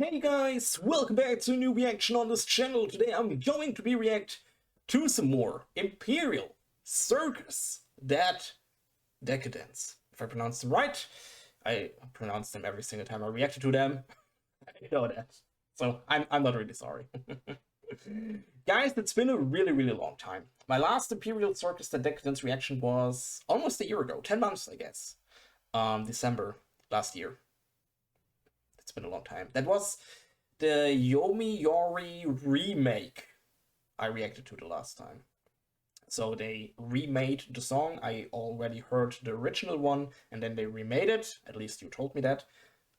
Hey guys, welcome back to a new reaction on this channel. Today I'm going to be react to some more Imperial Circus, that Decadence. If I pronounce them right, I pronounce them every single time I reacted to them. I know that. So I'm not really sorry. Guys, it's been a really long time. My last Imperial Circus, the Decadence reaction was almost a year ago, 10 months I guess. December last year. It's been a long time. That was the Yomi Yori remake I reacted to the last time. So they remade the song. I already heard the original one, and then they remade it. At least you told me that.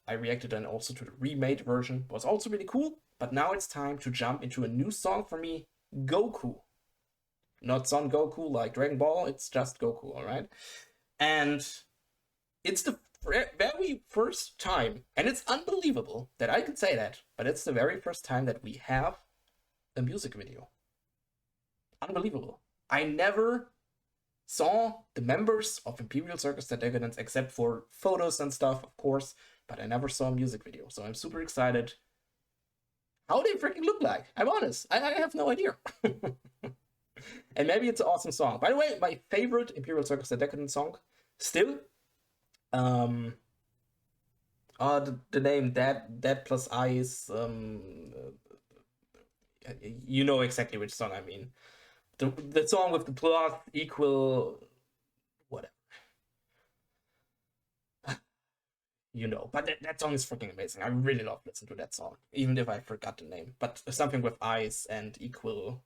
I reacted then also to the remade version. It was also really cool. But now it's time to jump into a new song for me, Goku. Not Son Goku like Dragon Ball, it's just Goku, alright? And it's the very first time, and it's unbelievable that I can say that, but it's the very first time that we have a music video. Unbelievable. I never saw the members of Imperial Circus, the Decadence, except for photos and stuff, of course, but I never saw a music video, so I'm super excited. How they freaking look like? I'm honest, I have no idea. And maybe it's an awesome song. By the way, my favorite Imperial Circus, the Decadence song, still, the name Dead plus Ice, you know exactly which song I mean. The song with the plus equal whatever. You know, but that song is freaking amazing. I really love listening to that song, even if I forgot the name. But something with ice and equal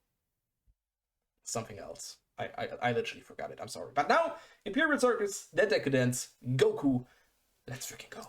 something else. I literally forgot it. I'm sorry. But now, Imperial Circus, the Decadence, Goku. Let's freaking go.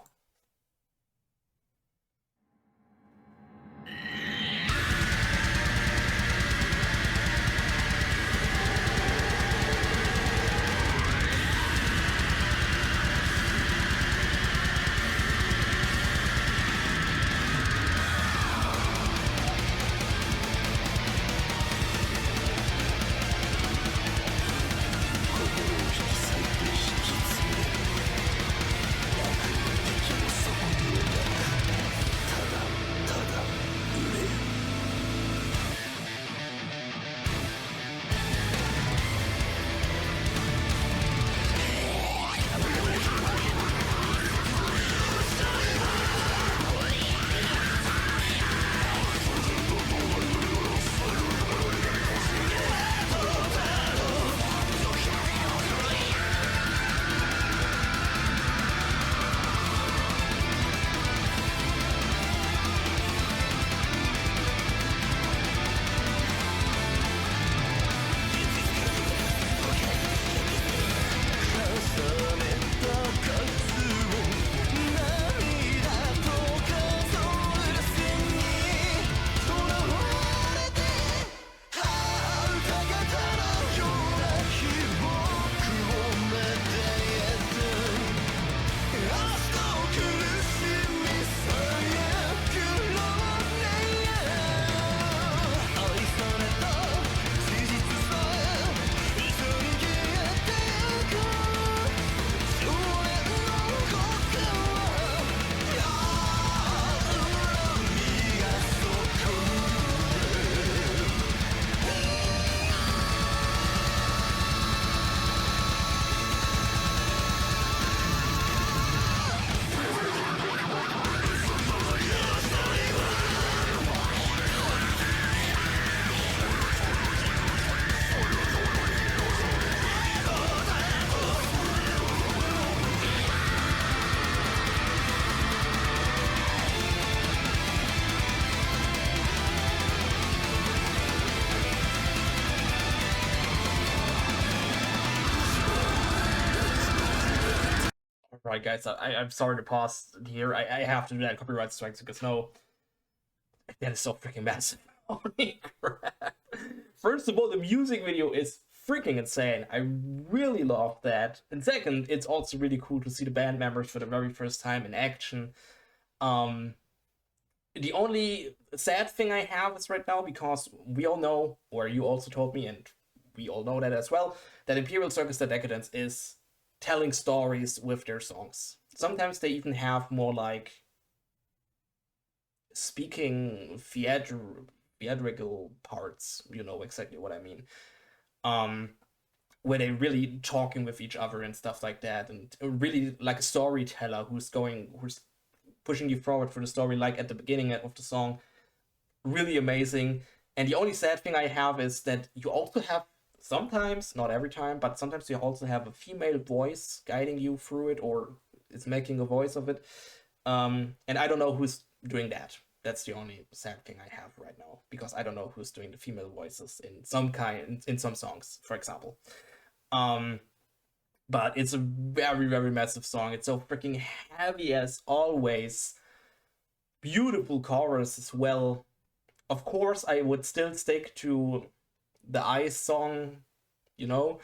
Right, guys, I'm sorry to pause here. I have to do that, copyright strikes, because no, that is so freaking massive. Holy crap. First of all, the music video is freaking insane. I really love that. And second, it's also really cool to see the band members for the very first time in action. The only sad thing I have is right now, because we all know, or you also told me, and we all know that as well, that Imperial Circus, the Decadence is telling stories with their songs. Sometimes they even have more like speaking theatrical parts. You know exactly what I mean. Um, where they really talking with each other and stuff like that, and really like a storyteller who's pushing you forward for the story, like at the beginning of the song. Really amazing. And the only sad thing I have is that you also have sometimes, not every time, but sometimes you also have a female voice guiding you through it, or is making a voice of it. And I don't know who's doing that. That's the only sad thing I have right now, because I don't know who's doing the female voices in some songs, for example. Um, but it's a very, very massive song. It's so freaking heavy as always. Beautiful chorus as well. Of course, I would still stick to the Ice song, you know.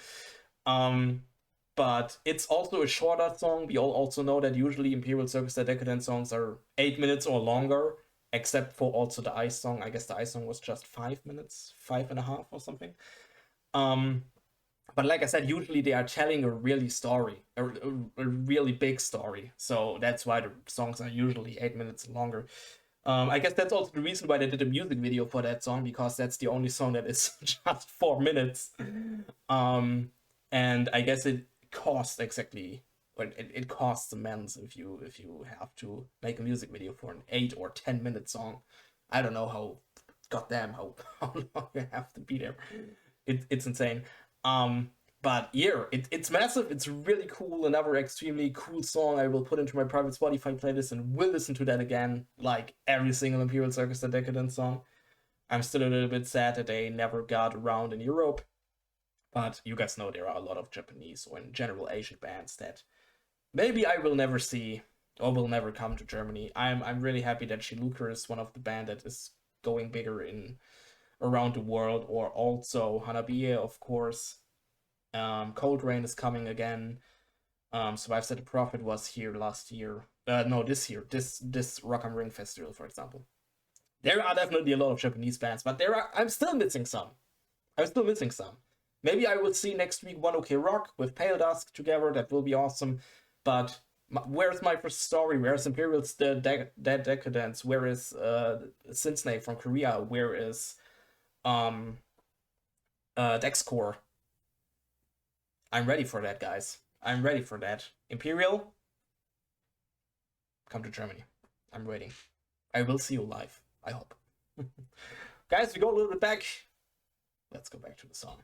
But it's also a shorter song. We all also know that usually Imperial Circus, the Decadence songs are 8 minutes or longer, except for also the Ice song. I guess the Ice song was just 5 minutes, 5.5 or something. But like I said, usually they are telling a a really big story. So that's why the songs are usually 8 minutes longer. I guess that's also the reason why they did a music video for that song, because that's the only song that is just 4 minutes. And I guess it costs exactly, but it costs immense if you have to make a music video for an 8 or 10 minute song. I don't know how, goddamn, how long you have to be there. It's insane. But yeah, it's massive. It's really cool. Another extremely cool song I will put into my private Spotify playlist and will listen to that again, like every single Imperial Circus The Decadence song. I'm still a little bit sad that they never got around in Europe, but you guys know there are a lot of Japanese or in general Asian bands that maybe I will never see or will never come to Germany. I'm really happy that Shiluker is one of the band that is going bigger in around the world, or also Hanabiye, of course. Cold Rain is coming again. Survive Said the Prophet was here last year. No, this year. This Rock am Ring festival, for example. There are definitely a lot of Japanese bands, but I'm still missing some. Maybe I will see next week One OK Rock with Pale Dusk together. That will be awesome. But where's My First Story? Where's Imperial's Dead Decadence? Where is Sinsnake from Korea? Where is Dexcore? I'm ready for that, guys. I'm ready for that. Imperial, come to Germany. I'm waiting. I will see you live, I hope. Guys, we go a little bit back. Let's go back to the song.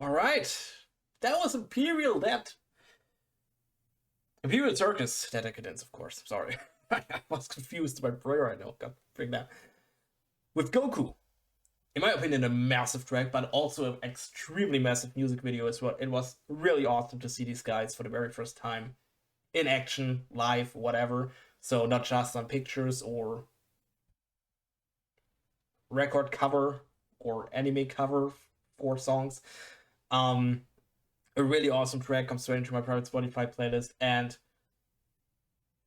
Alright. That was Imperial Circus, that Decadence, of course. Sorry. I was confused by prayer right now. God, bring that. With Goku. In my opinion, a massive track, but also an extremely massive music video as well. It was really awesome to see these guys for the very first time in action, live, whatever. So not just on pictures or record cover or anime cover for songs. A really awesome track comes straight into my private Spotify playlist, and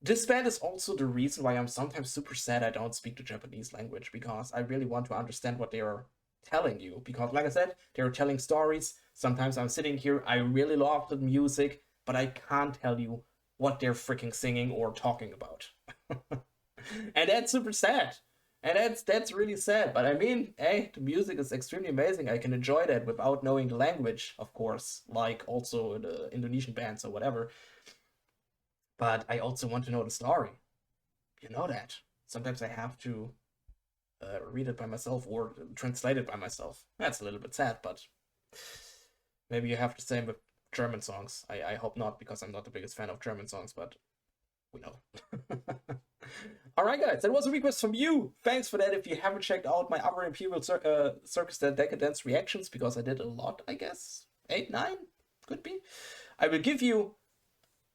this band is also the reason why I'm sometimes super sad I don't speak the Japanese language, because I really want to understand what they are telling you. Because, like I said, they're telling stories. Sometimes I'm sitting here, I really love the music, but I can't tell you what they're freaking singing or talking about. And that's super sad. And that's really sad. But I mean, hey, the music is extremely amazing. I can enjoy that without knowing the language, of course, like also the Indonesian bands or whatever. But I also want to know the story. You know that. Sometimes I have to read it by myself or translate it by myself. That's a little bit sad, but maybe you have the same with German songs. I hope not, because I'm not the biggest fan of German songs, but we know. Alright guys, that was a request from you. Thanks for that. If you haven't checked out my other Imperial Circus Decadence reactions, because I did a lot, I guess. 8, 9? Could be. I will give you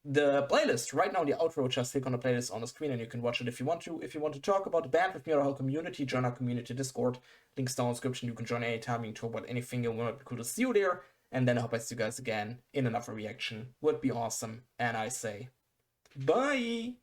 the playlist right now in the outro. Just click on the playlist on the screen and you can watch it if you want to. If you want to talk about the band with me or the whole community, join our community Discord. Links down in the description. You can join anytime. You can talk about anything you want. It'd be cool to see you there. And then I hope I see you guys again in another reaction. Would be awesome. And I say, bye!